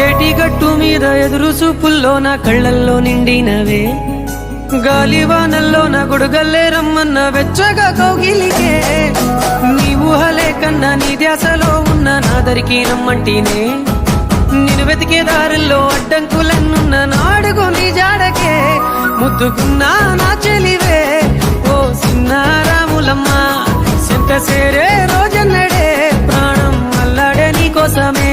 ఏటి గట్టు మీద ఎదురు చూపుల్లో నా కళ్ళల్లో నిండినవే, గాలివానల్లో నా గొడుగల్లే రమ్మన్న వెచ్చగా కౌగిలికే, నీ ఊహలే కన్నా నీ ధ్యాసలో ఉన్న నాదరికి రమ్మంటేనే, నేను వెతికే దారుల్లో అడ్డంకులన్నున్న నాడుగు నీ జాడకే, ముద్దుకున్నా నా చెలివే ఓ సిన్నారాములమ్మ, సెంత సేరే రోజన్నడే ప్రాణం అల్లాడే నీ కోసమే.